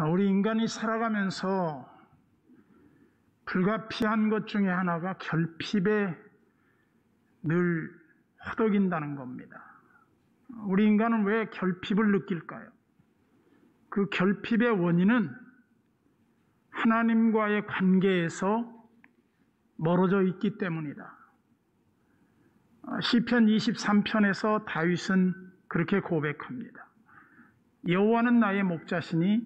우리 인간이 살아가면서 불가피한 것 중에 하나가 결핍에 늘 허덕인다는 겁니다. 우리 인간은 왜 결핍을 느낄까요? 그 결핍의 원인은 하나님과의 관계에서 멀어져 있기 때문이다. 시편 23편에서 다윗은 그렇게 고백합니다. 여호와는 나의 목자시니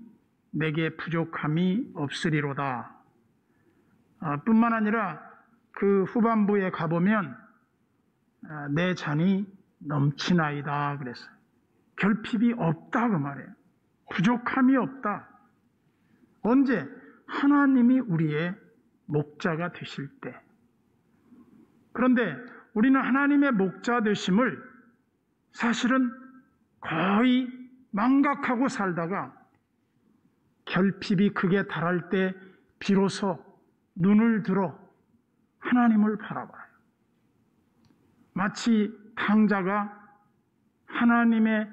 내게 부족함이 없으리로다. 뿐만 아니라 그 후반부에 가보면 내 잔이 넘치나이다 그랬어요. 결핍이 없다 그 말이에요. 부족함이 없다. 언제? 하나님이 우리의 목자가 되실 때. 그런데 우리는 하나님의 목자 되심을 사실은 거의 망각하고 살다가 결핍이 극에 달할 때 비로소 눈을 들어 하나님을 바라봐요. 마치 탕자가 하나님의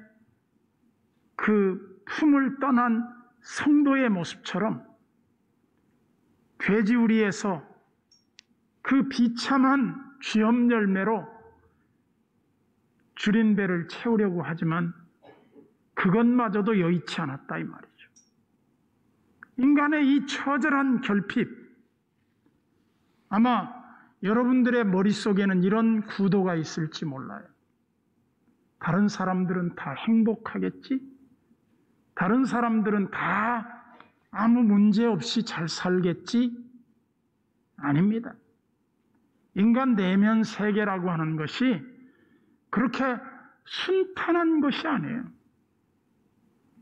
그 품을 떠난 성도의 모습처럼 돼지우리에서 그 비참한 쥐염 열매로 줄인 배를 채우려고 하지만 그것마저도 여의치 않았다 이 말이죠. 인간의 이 처절한 결핍, 아마 여러분들의 머릿속에는 이런 구도가 있을지 몰라요. 다른 사람들은 다 행복하겠지? 다른 사람들은 다 아무 문제 없이 잘 살겠지? 아닙니다. 인간 내면 세계라고 하는 것이 그렇게 순탄한 것이 아니에요.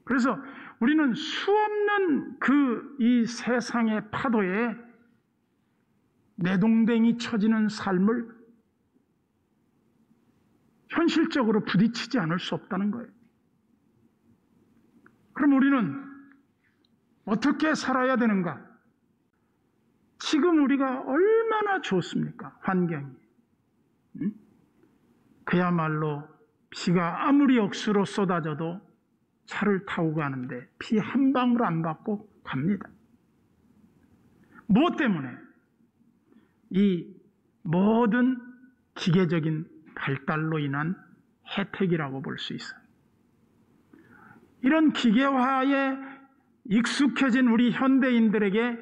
그래서 우리는 수없는 이 세상의 파도에 내동댕이 쳐지는 삶을 현실적으로 부딪히지 않을 수 없다는 거예요. 그럼 우리는 어떻게 살아야 되는가? 지금 우리가 얼마나 좋습니까? 환경이. 그야말로 비가 아무리 억수로 쏟아져도 차를 타고 가는데 비 한 방울 안 받고 갑니다. 무엇 때문에? 이 모든 기계적인 발달로 인한 혜택이라고 볼 수 있어요. 이런 기계화에 익숙해진 우리 현대인들에게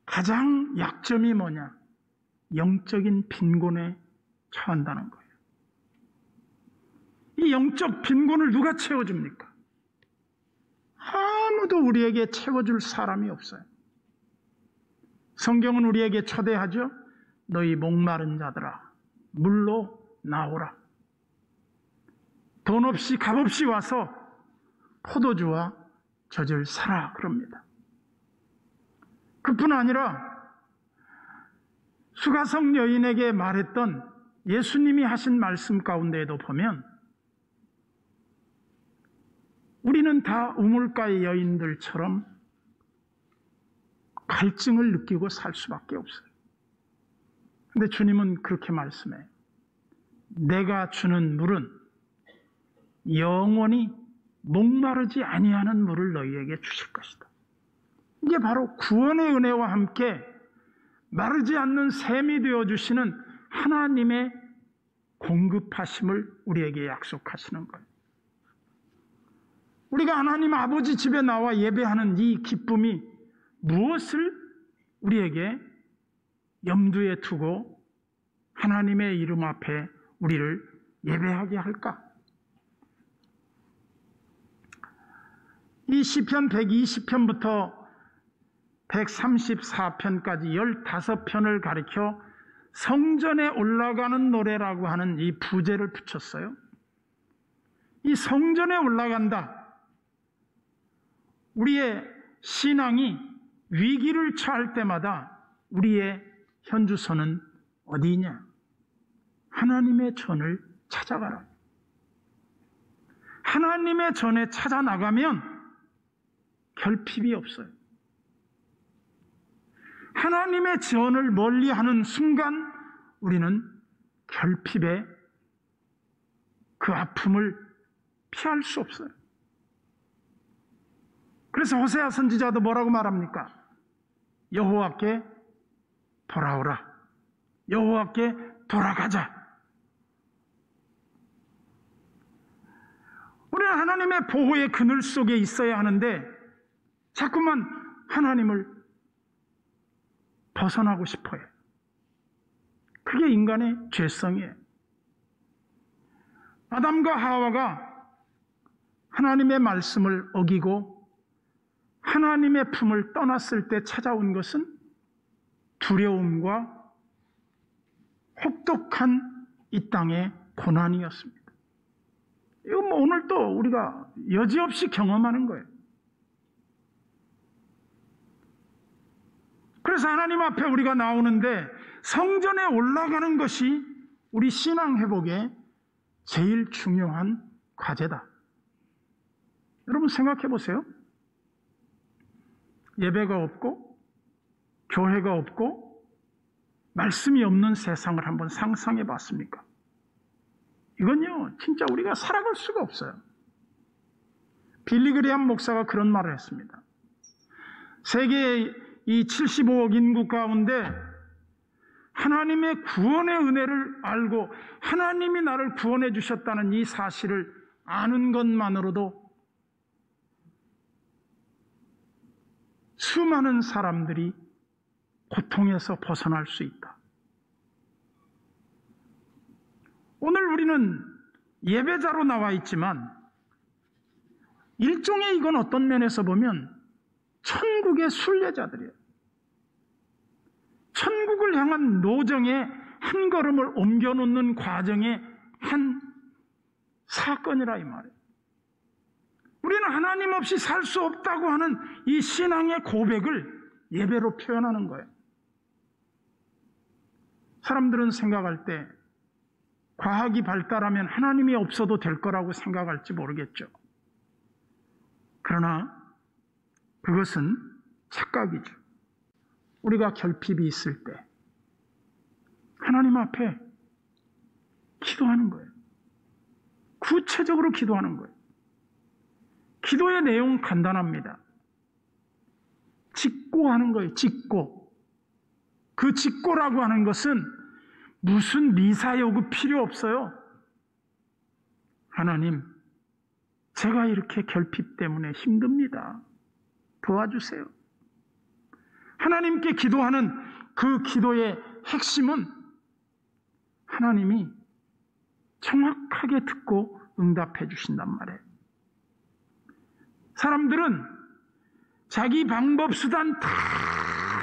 가장 약점이 뭐냐? 영적인 빈곤에 처한다는 거예요. 이 영적 빈곤을 누가 채워줍니까? 아무도 우리에게 채워줄 사람이 없어요. 성경은 우리에게 초대하죠. 너희 목마른 자들아, 물로 나오라. 돈 없이 값 없이 와서 포도주와 젖을 사라 그럽니다. 그뿐 아니라 수가성 여인에게 말했던 예수님이 하신 말씀 가운데에도 보면 우리는 다 우물가의 여인들처럼 갈증을 느끼고 살 수밖에 없어요. 근데 주님은 그렇게 말씀해요. 내가 주는 물은 영원히 목마르지 아니하는 물을 너희에게 주실 것이다. 이게 바로 구원의 은혜와 함께 마르지 않는 샘이 되어주시는 하나님의 공급하심을 우리에게 약속하시는 거예요. 우리가 하나님 아버지 집에 나와 예배하는 이 기쁨이 무엇을 우리에게 염두에 두고 하나님의 이름 앞에 우리를 예배하게 할까? 이 시편 120편부터 134편까지 15편을 가리켜 성전에 올라가는 노래라고 하는 이 부제를 붙였어요. 이 성전에 올라간다. 우리의 신앙이 위기를 처할 때마다 우리의 현주소는 어디냐? 하나님의 전을 찾아가라. 하나님의 전에 찾아 나가면 결핍이 없어요. 하나님의 전을 멀리하는 순간 우리는 결핍의 그 아픔을 피할 수 없어요. 그래서 호세아 선지자도 뭐라고 말합니까? 여호와께 돌아오라. 여호와께 돌아가자. 우리는 하나님의 보호의 그늘 속에 있어야 하는데 자꾸만 하나님을 벗어나고 싶어요. 그게 인간의 죄성이에요. 아담과 하와가 하나님의 말씀을 어기고 하나님의 품을 떠났을 때 찾아온 것은 두려움과 혹독한 이 땅의 고난이었습니다. 이건 뭐 오늘 또 우리가 여지없이 경험하는 거예요. 그래서 하나님 앞에 우리가 나오는데 성전에 올라가는 것이 우리 신앙 회복의 제일 중요한 과제다. 여러분 생각해 보세요. 예배가 없고 교회가 없고 말씀이 없는 세상을 한번 상상해 봤습니까? 이건요 진짜 우리가 살아갈 수가 없어요. 빌리 그레함 목사가 그런 말을 했습니다. 세계의 이 75억 인구 가운데 하나님의 구원의 은혜를 알고 하나님이 나를 구원해 주셨다는 이 사실을 아는 것만으로도 수많은 사람들이 고통에서 벗어날 수 있다. 오늘 우리는 예배자로 나와 있지만 일종의 이건 어떤 면에서 보면 천국의 순례자들이에요. 천국을 향한 노정의 한 걸음을 옮겨놓는 과정의 한 사건이라 이 말이에요. 우리는 하나님 없이 살 수 없다고 하는 이 신앙의 고백을 예배로 표현하는 거예요. 사람들은 생각할 때 과학이 발달하면 하나님이 없어도 될 거라고 생각할지 모르겠죠. 그러나 그것은 착각이죠. 우리가 결핍이 있을 때 하나님 앞에 기도하는 거예요. 구체적으로 기도하는 거예요. 기도의 내용은 간단합니다. 직고하는 거예요. 직고. 그 직고라고 하는 것은 무슨 미사 요구 필요 없어요. 하나님, 제가 이렇게 결핍 때문에 힘듭니다. 도와주세요. 하나님께 기도하는 그 기도의 핵심은 하나님이 정확하게 듣고 응답해 주신단 말이에요. 사람들은 자기 방법, 수단 다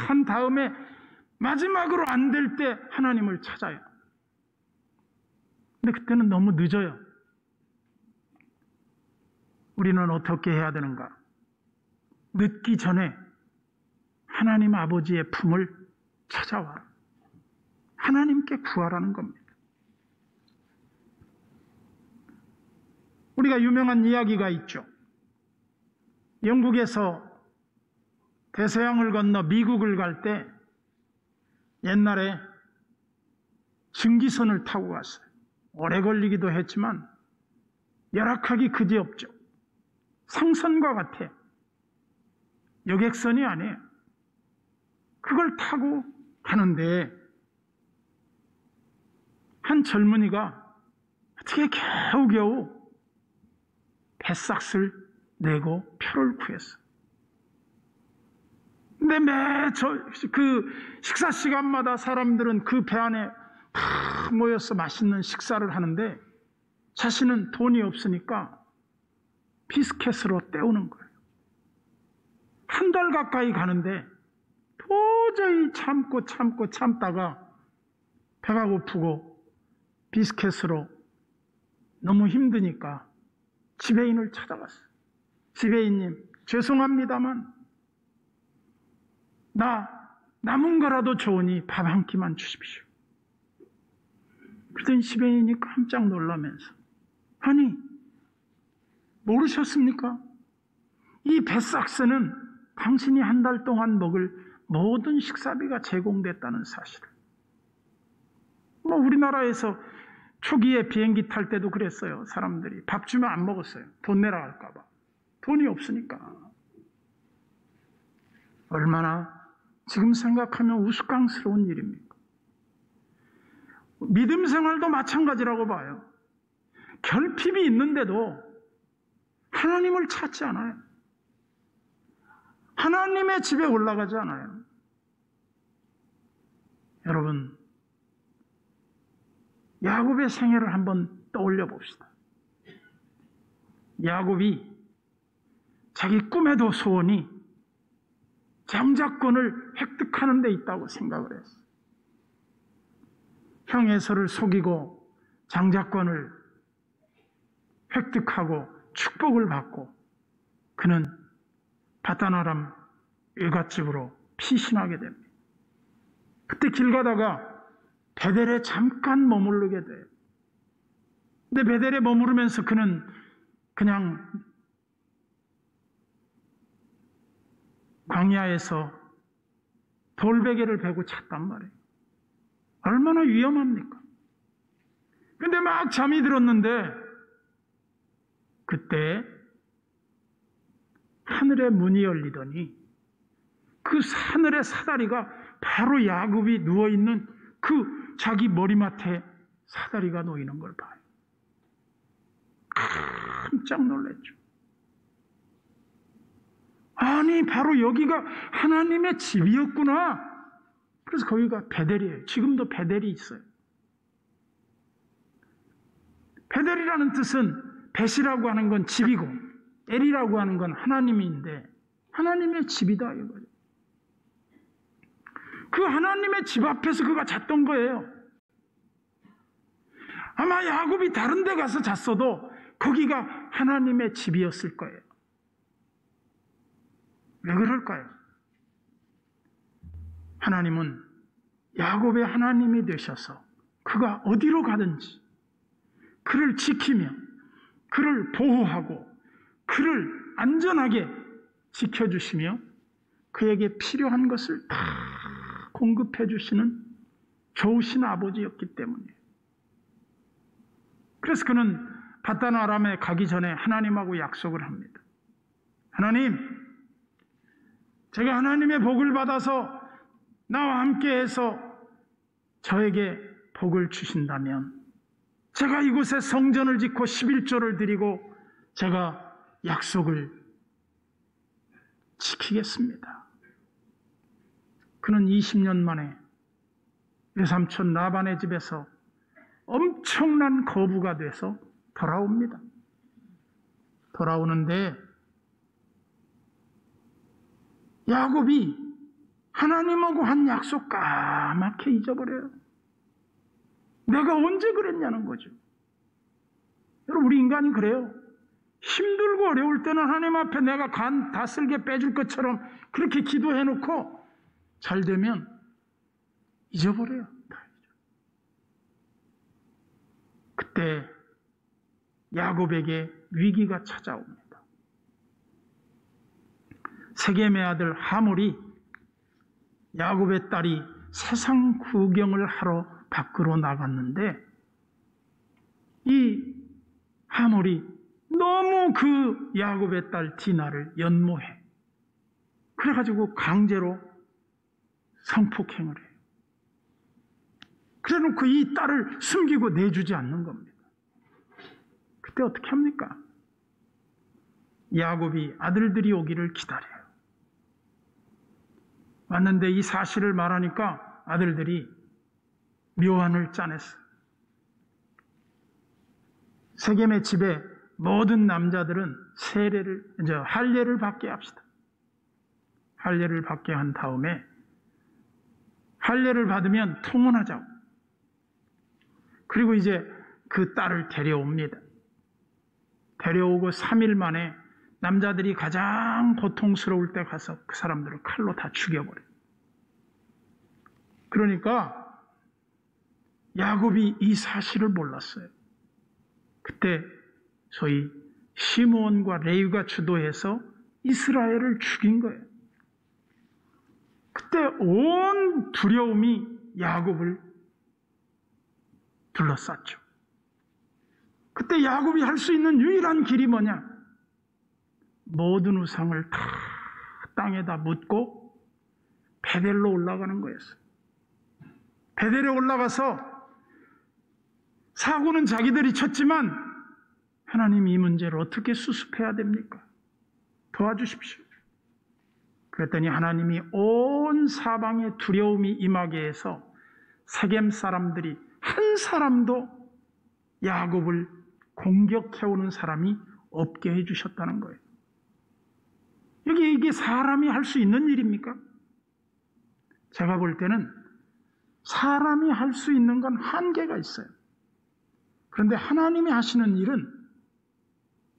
한 다음에 마지막으로 안 될 때 하나님을 찾아요. 근데 그때는 너무 늦어요. 우리는 어떻게 해야 되는가? 늦기 전에 하나님 아버지의 품을 찾아와 하나님께 구하라는 겁니다. 우리가 유명한 이야기가 있죠. 영국에서 대서양을 건너 미국을 갈 때 옛날에 증기선을 타고 갔어요. 오래 걸리기도 했지만 열악하기 그지없죠. 상선과 같아요. 여객선이 아니에요. 그걸 타고 가는데 한 젊은이가 어떻게 겨우겨우 뱃삭을 내고 표를 구했어요. 근데 그 식사 시간마다 사람들은 그 배 안에 다 모여서 맛있는 식사를 하는데 자신은 돈이 없으니까 비스켓으로 때우는 거예요. 한 달 가까이 가는데 도저히 참다가 배가 고프고 비스켓으로 너무 힘드니까 지배인을 찾아갔어요. 지배인님, 죄송합니다만 나 남은 거라도 좋으니 밥 한 끼만 주십시오. 그랬더니 지배인이 깜짝 놀라면서 아니 모르셨습니까? 이 뱃삭스는 당신이 한 달 동안 먹을 모든 식사비가 제공됐다는 사실을. 우리나라에서 초기에 비행기 탈 때도 그랬어요. 사람들이 밥 주면 안 먹었어요. 돈 내라 할까 봐. 돈이 없으니까. 얼마나 지금 생각하면 우스꽝스러운 일입니까? 믿음 생활도 마찬가지라고 봐요. 결핍이 있는데도 하나님을 찾지 않아요. 하나님의 집에 올라가지 않아요. 여러분, 야곱의 생애를 한번 떠올려 봅시다. 야곱이 자기 꿈에도 소원이 장자권을 획득하는 데 있다고 생각을 했어요. 형 에서를 속이고 장자권을 획득하고 축복을 받고 그는 바단-아람 외갓집으로 피신하게 됩니다. 그때 길 가다가 베델에 잠깐 머무르게 돼요. 근데 베델에 머무르면서 그는 그냥 광야에서 돌베개를 베고 잤단 말이에요. 얼마나 위험합니까? 근데 막 잠이 들었는데 그때 하늘의 문이 열리더니 그 하늘의 사다리가 바로 야곱이 누워있는 그 자기 머리맡에 사다리가 놓이는 걸 봐요. 깜짝 놀랐죠. 아니, 바로 여기가 하나님의 집이었구나. 그래서 거기가 베델이에요. 지금도 베델이 있어요. 베델이라는 뜻은 벳이라고 하는 건 집이고 엘이라고 하는 건 하나님인데 하나님의 집이다 이거죠. 그 하나님의 집 앞에서 그가 잤던 거예요. 아마 야곱이 다른 데 가서 잤어도 거기가 하나님의 집이었을 거예요. 왜 그럴까요? 하나님은 야곱의 하나님이 되셔서 그가 어디로 가든지 그를 지키며 그를 보호하고 그를 안전하게 지켜주시며 그에게 필요한 것을 다 공급해 주시는 좋으신 아버지였기 때문이에요. 그래서 그는 바단-아람에 가기 전에 하나님하고 약속을 합니다. 하나님, 제가 하나님의 복을 받아서 나와 함께해서 저에게 복을 주신다면 제가 이곳에 성전을 짓고 11조를 드리고 제가 약속을 지키겠습니다. 그는 20년 만에 외삼촌 라반의 집에서 엄청난 거부가 돼서 돌아옵니다. 돌아오는데 야곱이 하나님하고 한 약속 까맣게 잊어버려요. 내가 언제 그랬냐는 거죠. 여러분, 우리 인간이 그래요. 힘들고 어려울 때는 하나님 앞에 내가 간 다 쓸게 빼줄 것처럼 그렇게 기도해놓고 잘 되면 잊어버려요. 그때 야곱에게 위기가 찾아옵니다. 세겜의 아들 하몰이 야곱의 딸이 세상 구경을 하러 밖으로 나갔는데 이 하몰이 너무 그 야곱의 딸 디나를 연모해. 그래가지고 강제로 성폭행을 해요. 그래놓고 이 딸을 숨기고 내주지 않는 겁니다. 그때 어떻게 합니까? 야곱이 아들들이 오기를 기다려요. 왔는데 이 사실을 말하니까 아들들이 묘안을 짜냈어요. 세겜의 집에 모든 남자들은 할례를 받게 합시다. 할례를 받게 한 다음에 할례를 받으면 통혼하자고. 그리고 이제 그 딸을 데려옵니다. 데려오고 3일 만에 남자들이 가장 고통스러울 때 가서 그 사람들을 칼로 다 죽여버려요. 그러니까 야곱이 이 사실을 몰랐어요. 그때 소위 시므온과 레위가 주도해서 이스라엘을 죽인 거예요. 그때 온 두려움이 야곱을 둘러쌌죠. 그때 야곱이 할 수 있는 유일한 길이 뭐냐? 모든 우상을 다 땅에다 묻고 베델로 올라가는 거였어요. 베델에 올라가서 사고는 자기들이 쳤지만 하나님이 이 문제를 어떻게 수습해야 됩니까? 도와주십시오. 그랬더니 하나님이 온 사방에 두려움이 임하게 해서 세겜 사람들이 한 사람도 야곱을 공격해오는 사람이 없게 해주셨다는 거예요. 이게 사람이 할 수 있는 일입니까? 제가 볼 때는 사람이 할 수 있는 건 한계가 있어요. 그런데 하나님이 하시는 일은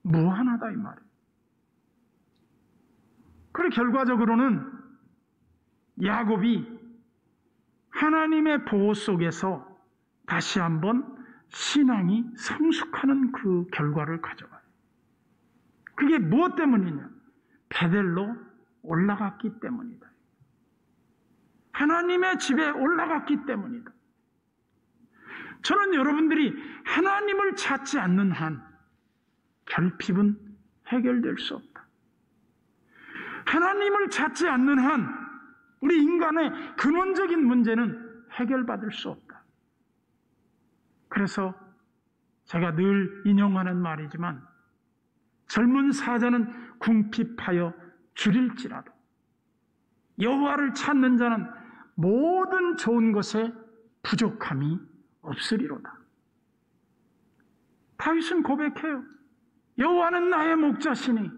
무한하다 이 말이에요. 그리고 결과적으로는 야곱이 하나님의 보호 속에서 다시 한번 신앙이 성숙하는 그 결과를 가져가요. 그게 무엇 때문이냐? 베델로 올라갔기 때문이다. 하나님의 집에 올라갔기 때문이다. 저는 여러분들이 하나님을 찾지 않는 한 결핍은 해결될 수 없다. 하나님을 찾지 않는 한 우리 인간의 근원적인 문제는 해결받을 수 없다. 그래서 제가 늘 인용하는 말이지만 젊은 사자는 궁핍하여 줄일지라도 여호와를 찾는 자는 모든 좋은 것에 부족함이 없으리로다. 다윗은 고백해요. 여호와는 나의 목자시니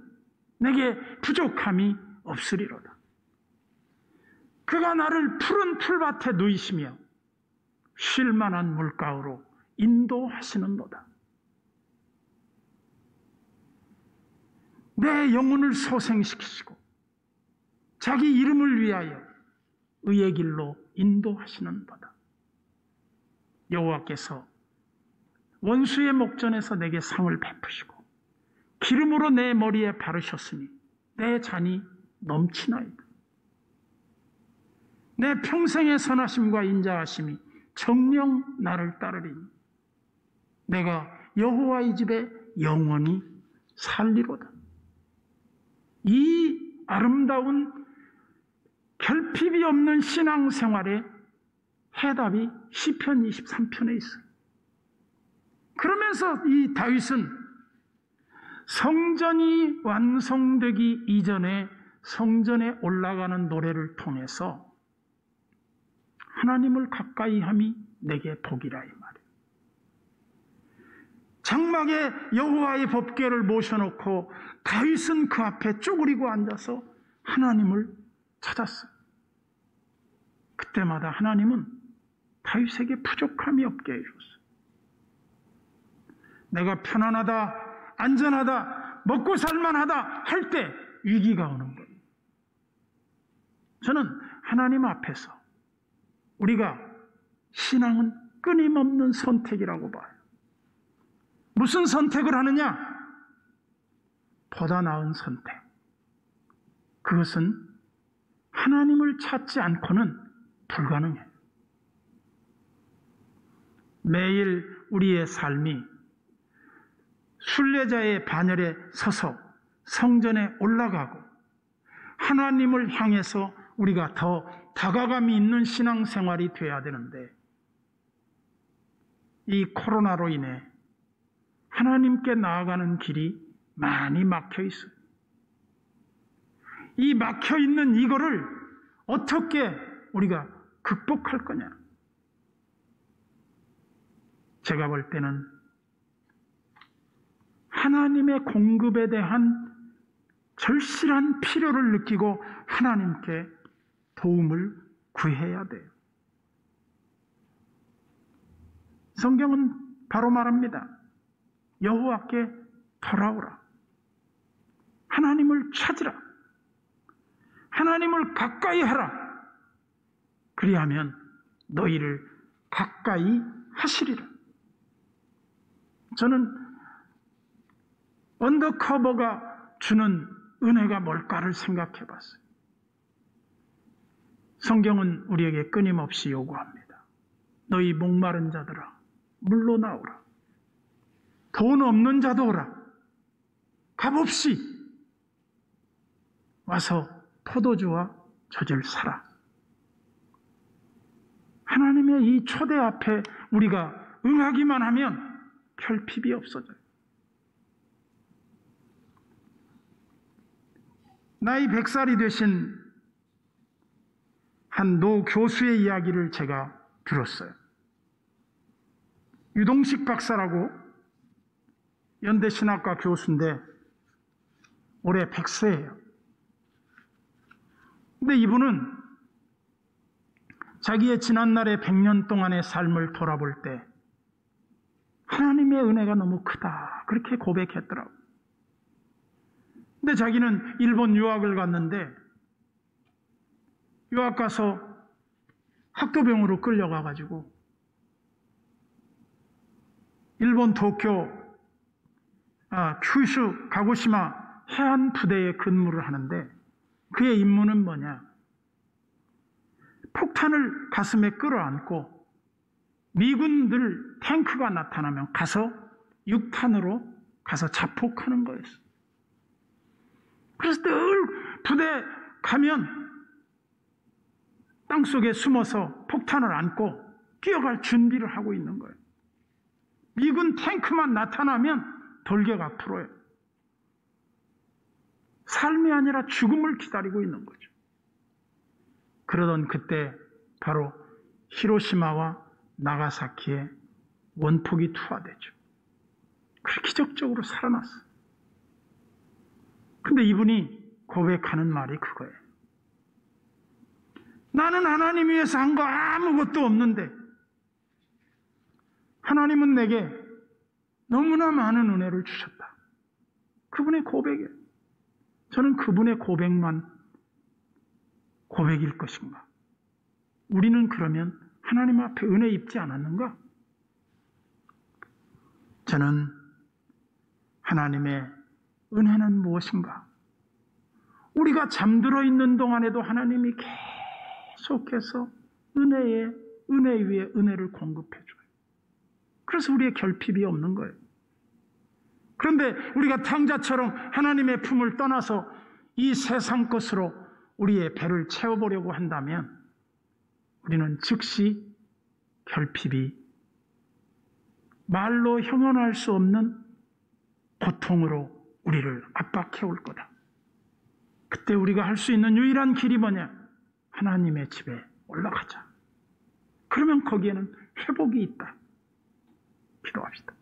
내게 부족함이 없으리로다. 그가 나를 푸른 풀밭에 누이시며 쉴 만한 물가로 인도하시는도다. 내 영혼을 소생시키시고 자기 이름을 위하여 의의 길로 인도하시는도다. 여호와께서 원수의 목전에서 내게 상을 베푸시고 기름으로 내 머리에 바르셨으니 내 잔이 넘치나이다. 내 평생의 선하심과 인자하심이 정녕 나를 따르리니 내가 여호와의 집에 영원히 살리로다. 이 아름다운 결핍이 없는 신앙생활의 해답이 시편 23편에 있어요. 그러면서 이 다윗은 성전이 완성되기 이전에 성전에 올라가는 노래를 통해서 하나님을 가까이 함이 내게 복이라 이 말이에요. 장막에 여호와의 법궤를 모셔놓고 다윗은 그 앞에 쪼그리고 앉아서 하나님을 찾았어요. 그때마다 하나님은 다윗에게 부족함이 없게 해줬어요. 내가 편안하다, 안전하다, 먹고 살만하다 할 때 위기가 오는 거예요. 저는 하나님 앞에서 우리가 신앙은 끊임없는 선택이라고 봐요. 무슨 선택을 하느냐? 보다 나은 선택. 그것은 하나님을 찾지 않고는 불가능해요. 매일 우리의 삶이 순례자의 반열에 서서 성전에 올라가고 하나님을 향해서 우리가 더 다가감이 있는 신앙생활이 되어야 되는데 이 코로나로 인해 하나님께 나아가는 길이 많이 막혀 있어요. 이 막혀 있는 이거를 어떻게 우리가 극복할 거냐? 제가 볼 때는 하나님의 공급에 대한 절실한 필요를 느끼고 하나님께 도움을 구해야 돼요. 성경은 바로 말합니다. 여호와께 돌아오라. 하나님을 찾으라. 하나님을 가까이 하라. 그리하면 너희를 가까이 하시리라. 저는 언더커버가 주는 은혜가 뭘까를 생각해 봤어요. 성경은 우리에게 끊임없이 요구합니다. 너희 목마른 자들아, 물로 나오라. 돈 없는 자도 오라. 값없이 와서 포도주와 젖을 사라. 하나님의 이 초대 앞에 우리가 응하기만 하면 결핍이 없어져요. 나이 100살이 되신 한 노 교수의 이야기를 제가 들었어요. 유동식 박사라고 연대신학과 교수인데 올해 100세예요. 근데 이분은 자기의 지난날의 100년 동안의 삶을 돌아볼 때 하나님의 은혜가 너무 크다 그렇게 고백했더라고요. 근데 자기는 일본 유학을 갔는데 유학 가서 학도병으로 끌려가가지고 일본 도쿄 큐슈 가고시마 해안 부대에 근무를 하는데 그의 임무는 뭐냐? 폭탄을 가슴에 끌어안고 미군들 탱크가 나타나면 가서 육탄으로 가서 자폭하는 거였어요. 그래서 늘 부대 가면 땅속에 숨어서 폭탄을 안고 뛰어갈 준비를 하고 있는 거예요. 미군 탱크만 나타나면 돌개가 풀어요. 삶이 아니라 죽음을 기다리고 있는 거죠. 그러던 그때 바로 히로시마와 나가사키에 원폭이 투하되죠. 그렇게 기적적으로 살아났어요. 근데 이분이 고백하는 말이 그거예요. 나는 하나님 위해서 한 거 아무것도 없는데 하나님은 내게 너무나 많은 은혜를 주셨다. 그분의 고백이에요. 저는 그분의 고백만 고백일 것인가? 우리는 그러면 하나님 앞에 은혜 입지 않았는가? 저는 하나님의 은혜는 무엇인가? 우리가 잠들어 있는 동안에도 하나님이 계속해서 은혜 위에 은혜를 공급해줘요. 그래서 우리의 결핍이 없는 거예요. 그런데 우리가 탕자처럼 하나님의 품을 떠나서 이 세상 것으로 우리의 배를 채워보려고 한다면 우리는 즉시 결핍이 말로 형언할 수 없는 고통으로 우리를 압박해 올 거다. 그때 우리가 할 수 있는 유일한 길이 뭐냐? 하나님의 집에 올라가자. 그러면 거기에는 회복이 있다. 기도합시다.